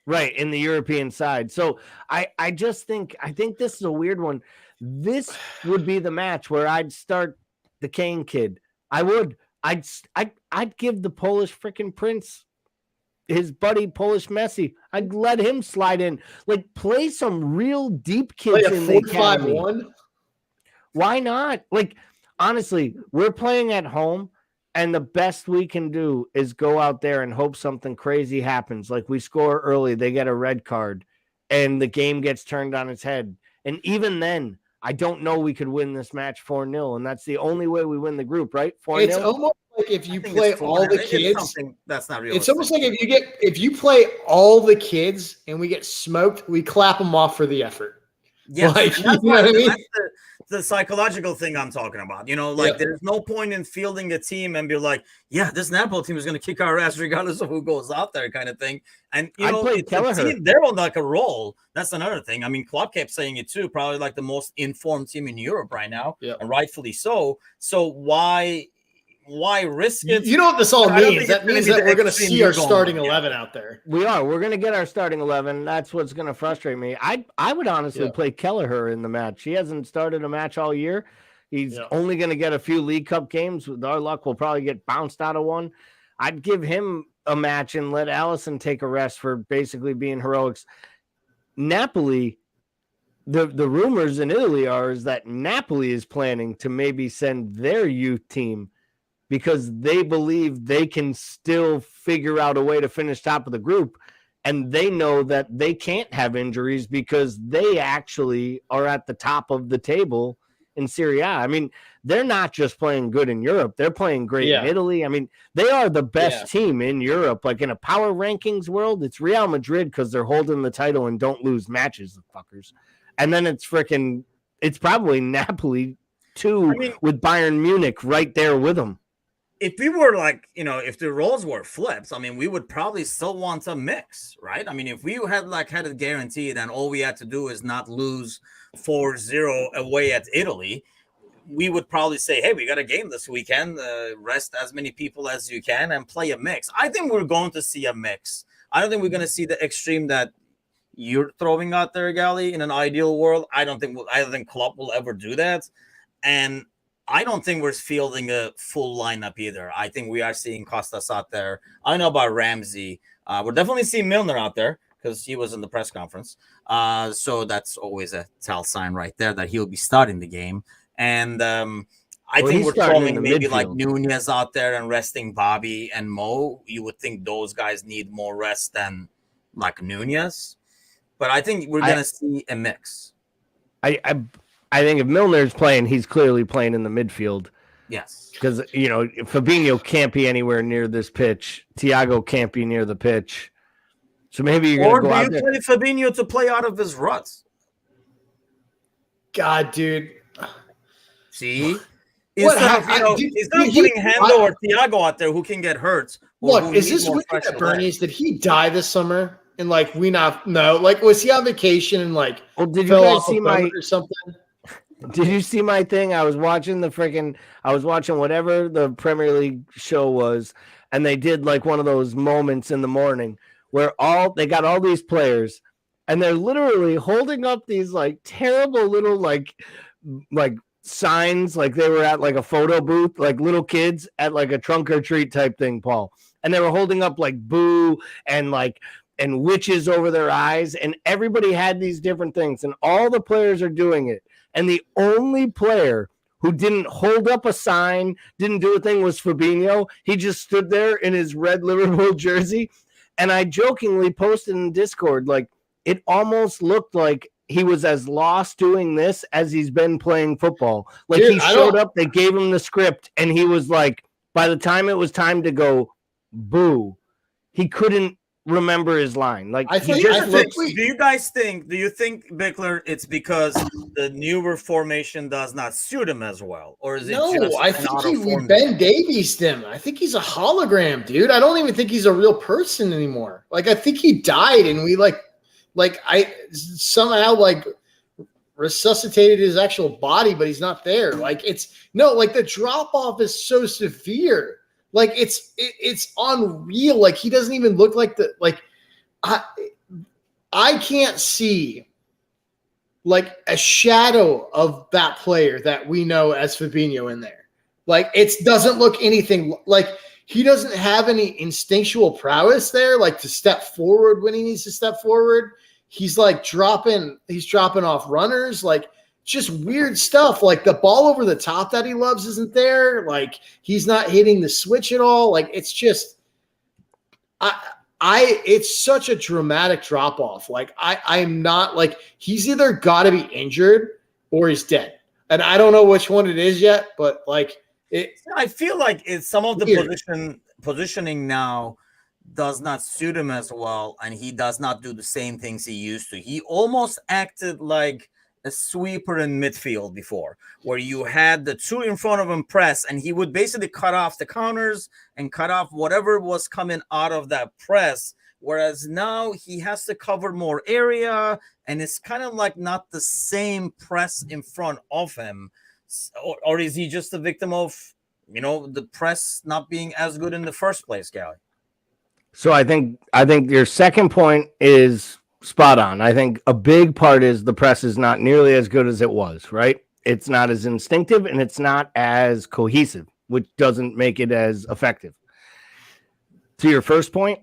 Right, in the European side. So I think this is a weird one. This would be the match where I'd start the Kane kid. I'd give the Polish freaking Prince his buddy Polish Messi. I'd let him slide in. Like play some real deep kids in the academy. 4-5-1. Why not? Like, honestly, we're playing at home, and the best we can do is go out there and hope something crazy happens. Like, we score early, they get a red card, and the game gets turned on its head. And even then, I don't know we could win this match 4-0, and that's the only way we win the group, right? 4-0. It's almost like if you play all the kids, that's not real. It's almost like if you play all the kids and we get smoked, we clap them off for the effort. Yeah, like, you know what I mean? That's the psychological thing I'm talking about. There's no point in fielding a team and be like, yeah, this Napoli team is going to kick our ass regardless of who goes out there, kind of thing. And it's a team, they're on like a roll. That's another thing. I mean, Klopp kept saying it too. Probably like the most informed team in Europe right now, and rightfully so. So why risk it? You know what this all means? That means that we're going to see our starting 11 out there. We are. We're going to get our starting 11. That's what's going to frustrate me. I would honestly play Kelleher in the match. He hasn't started a match all year. He's only going to get a few League Cup games. With our luck, we'll probably get bounced out of one. I'd give him a match and let Allison take a rest for basically being heroics. Napoli, the rumors in Italy is that Napoli is planning to maybe send their youth team because they believe they can still figure out a way to finish top of the group. And they know that they can't have injuries because they actually are at the top of the table in Serie A. I mean, they're not just playing good in Europe. They're playing great in Italy. I mean, they are the best team in Europe. Like in a power rankings world, it's Real Madrid because they're holding the title and don't lose matches, the fuckers. And then it's probably Napoli too, with Bayern Munich right there with them. If we were like, if the roles were flipped, I mean, we would probably still want a mix, right? I mean, if we had it guaranteed and all we had to do is not lose 4-0 away at Italy, we would probably say, hey, we got a game this weekend, rest as many people as you can and play a mix. I think we're going to see a mix. I don't think we're going to see the extreme that you're throwing out there, Gally, in an ideal world. I don't think Klopp will ever do that. And I don't think we're fielding a full lineup either. I think we are seeing Costas out there. I don't know about Ramsey. We're definitely seeing Milner out there because he was in the press conference. So that's always a tell sign right there that he'll be starting the game. And I think we're throwing maybe like Nunez out there and resting Bobby and Mo. You would think those guys need more rest than like Nunez. But I think we're going to see a mix. I think if Milner's playing, he's clearly playing in the midfield. Yes. Because, Fabinho can't be anywhere near this pitch. Thiago can't be near the pitch. So maybe you're going to go out there. Or do you play Fabinho to play out of his ruts? God, dude. See? Instead of putting Hendo or Thiago out there who can get hurt. Look, is this weekend at Bernie's? Did he die this summer? And we not know? Was he on vacation and did you guys see or something? Did you see my thing? I was watching whatever the Premier League show was, and they did one of those moments in the morning where they got all these players, and they're literally holding up these terrible little signs, like they were at a photo booth, like little kids at a trunk or treat type thing, Paul. And they were holding up boo and witches over their eyes, and everybody had these different things, and all the players are doing it. And the only player who didn't hold up a sign, didn't do a thing, was Fabinho. He just stood there in his red Liverpool jersey. And I jokingly posted in Discord, it almost looked like he was as lost doing this as he's been playing football. He showed up, they gave him the script, and he was by the time it was time to go boo, he couldn't remember his line. Do you think, Bickler, it's because the newer formation does not suit him as well? Or is it I think we Ben Davies him. I think he's a hologram, dude. I don't even think he's a real person anymore. I think he died and we I somehow resuscitated his actual body, but he's not there. The drop off is so severe. It's unreal. He doesn't even look like I can't see a shadow of that player that we know as Fabinho in there. It doesn't look anything he doesn't have any instinctual prowess there, to step forward when he needs to step forward. He's dropping off runners, just weird stuff. The ball over the top that he loves isn't there. He's not hitting the switch at all. It's just, it's such a dramatic drop off. I'm not he's either got to be injured or he's dead. And I don't know which one it is yet, but like I feel like it's some of the weird. positioning now does not suit him as well, and he does not do the same things he used to. He almost acted like a sweeper in midfield before, where you had the two in front of him press, and he would basically cut off the counters and cut off whatever was coming out of that press. Whereas now he has to cover more area, and it's kind of like not the same press in front of him. Or is he just a victim of, the press not being as good in the first place, Gally? So I think your second point is spot on. I think a big part is the press is not nearly as good as it was, right? It's not as instinctive and it's not as cohesive, which doesn't make it as effective. To your first point,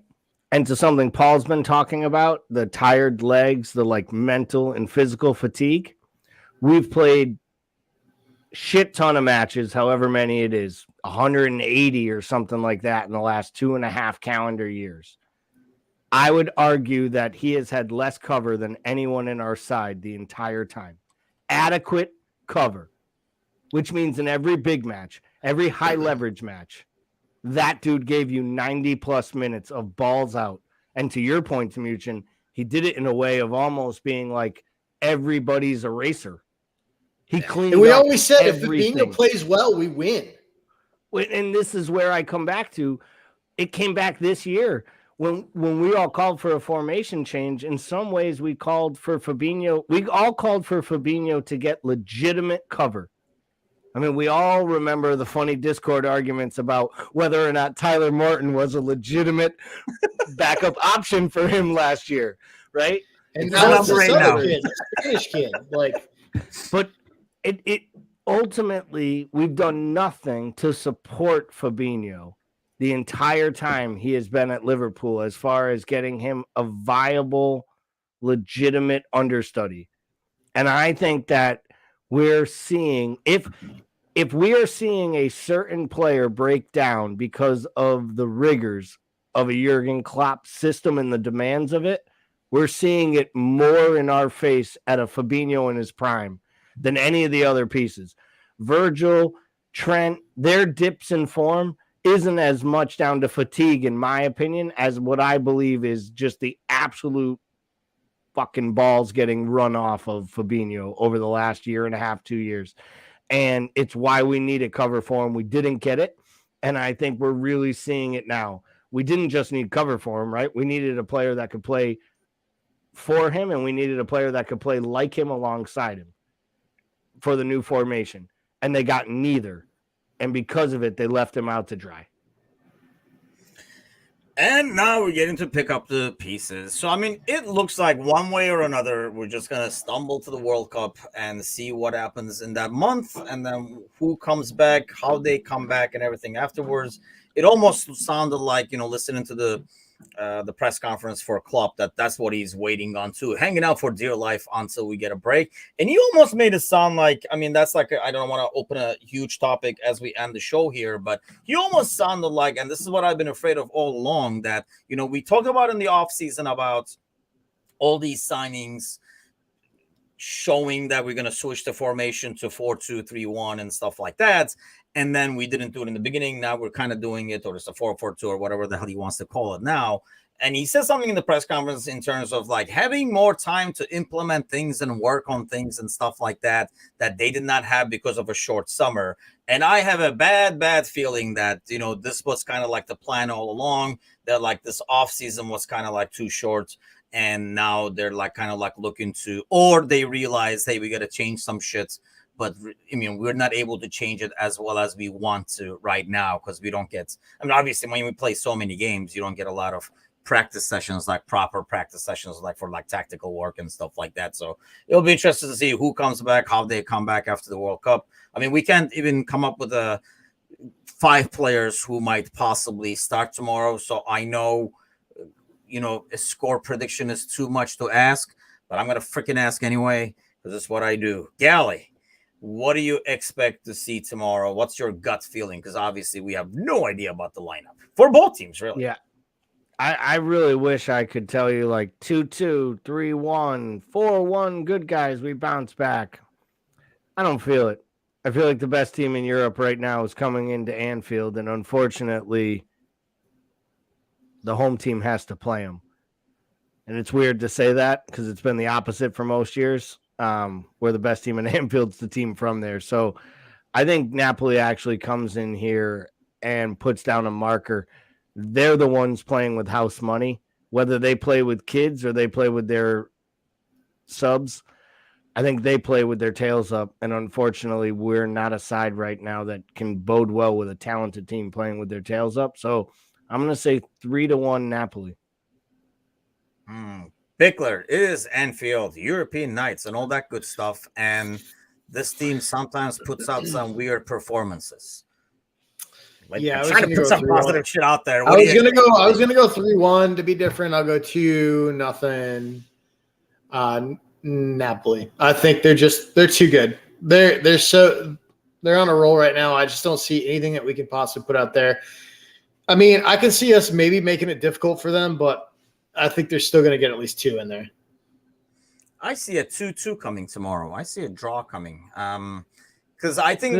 and to something Paul's been talking about, the tired legs, the like mental and physical fatigue. We've played shit ton of matches, however many it is, 180 or something like that in the last 2.5 calendar years. I would argue that he has had less cover than anyone in our side the entire time. Adequate cover, which means in every big match, every high leverage match, that dude gave you 90 plus minutes of balls out. And to your point, Timuchin, he did it in a way of almost being like everybody's eraser. He cleaned and we up always said everything. If Fabinho plays well, we win. And this is where I come back to. It came back this year when we all called for a formation change. In some ways, we called for Fabinho. We all called for Fabinho to get legitimate cover. I mean, we all remember the funny Discord arguments about whether or not Tyler Morton was a legitimate backup option for him last year, right? And now it's this other kid, Spanish kid. But it ultimately, we've done nothing to support Fabinho the entire time he has been at Liverpool as far as getting him a viable, legitimate understudy. And I think that we're seeing, if we are seeing a certain player break down because of the rigors of a Jurgen Klopp system and the demands of it, we're seeing it more in our face at a Fabinho in his prime than any of the other pieces. Virgil, Trent, their dips in form isn't as much down to fatigue, in my opinion, as what I believe is just the absolute fucking balls getting run off of Fabinho over the last 1.5, 2 years. And it's why we needed cover for him. We didn't get it. And I think we're really seeing it now. We didn't just need cover for him, right? We needed a player that could play for him, and we needed a player that could play like him alongside him for the new formation. And they got neither. And because of it, they left him out to dry. And now we're getting to pick up the pieces. So, I mean, it looks like one way or another, we're just going to stumble to the World Cup and see what happens in that month. And then who comes back, how they come back, and everything afterwards. It almost sounded like, listening to the press conference for Klopp, that's what he's waiting on too, hanging out for dear life until we get a break. And he almost made it sound like, I mean, that's like, I don't want to open a huge topic as we end the show here, but he almost sounded like, and this is what I've been afraid of all along, that, we talked about in the offseason about all these signings showing that we're going to switch the formation to 4-2-3-1 and stuff like that. And then we didn't do it in the beginning. Now we're kind of doing it, or it's a 4-4-2 or whatever the hell he wants to call it now. And he said something in the press conference in terms of like having more time to implement things and work on things and stuff like that they did not have because of a short summer. And I have a bad feeling that, this was kind of like the plan all along, that like this off season was kind of like too short. And now they're like kind of like looking to, or they realize, hey, we got to change some shit. But I mean, we're not able to change it as well as we want to right now because we don't get, I mean, obviously when we play so many games, you don't get a lot of practice sessions, like proper practice sessions, like for like tactical work and stuff like that. So it'll be interesting to see who comes back, how they come back after the World Cup. I mean, we can't even come up with 5 players who might possibly start tomorrow. So I know, a score prediction is too much to ask, but I'm going to freaking ask anyway, because it's what I do. Gally, what do you expect to see tomorrow? What's your gut feeling? Because obviously we have no idea about the lineup for both teams, really. Yeah. I really wish I could tell you like 2-2, 3-1, 4-1, good guys, we bounce back. I don't feel it. I feel like the best team in Europe right now is coming into Anfield, and unfortunately, the home team has to play them. And it's weird to say that because it's been the opposite for most years, where the best team in Anfield's the team from there. So I think Napoli actually comes in here and puts down a marker. They're the ones playing with house money, whether they play with kids or they play with their subs. I think they play with their tails up, and unfortunately, we're not a side right now that can bode well with a talented team playing with their tails up. So I'm going to say 3-1 Napoli. Bickler, it is Anfield, European nights, and all that good stuff. And this team sometimes puts out some weird performances. Like, Yeah, I'm trying to put some 3-1. positive shit out there. I was gonna go 3-1 to be different. I'll go 2-0. Napoli. I think they're too good. They're on a roll right now. I just don't see anything that we can possibly put out there. I mean, I can see us maybe making it difficult for them, but I think they're still going to get at least 2 in there. I see a 2-2 coming tomorrow. I see a draw coming. Because I think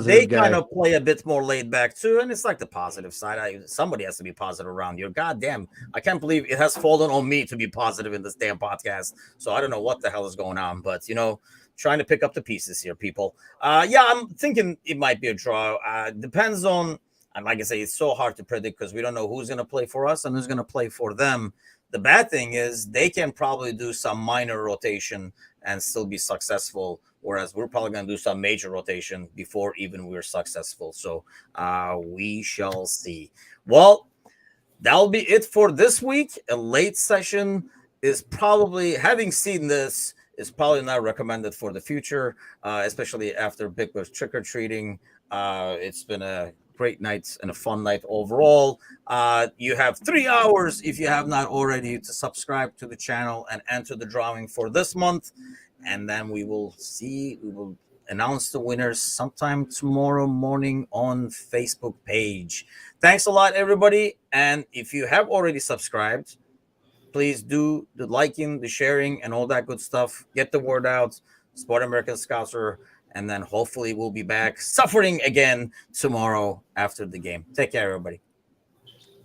they kind of play a bit more laid back too, and it's like the positive side. Somebody has to be positive around here. Goddamn, I can't believe it has fallen on me to be positive in this damn podcast. So I don't know what the hell is going on, but trying to pick up the pieces here, people. Yeah, I'm thinking it might be a draw. Depends on, and like I say, it's so hard to predict because we don't know who's going to play for us and who's going to play for them. The bad thing is they can probably do some minor rotation and still be successful, whereas we're probably going to do some major rotation before even we're successful. So we shall see. Well, that'll be it for this week. A late session is probably, having seen this, is probably not recommended for the future, especially after Bickler's trick-or-treating. It's been a great night and a fun night overall. You have 3 hours, if you have not already, to subscribe to the channel and enter the drawing for this month. And then we will announce the winners sometime tomorrow morning on Facebook page. Thanks a lot, everybody. And if you have already subscribed, please do the liking, the sharing, and all that good stuff. Get the word out. Support American Scouser. And then hopefully we'll be back suffering again tomorrow after the game. Take care, everybody.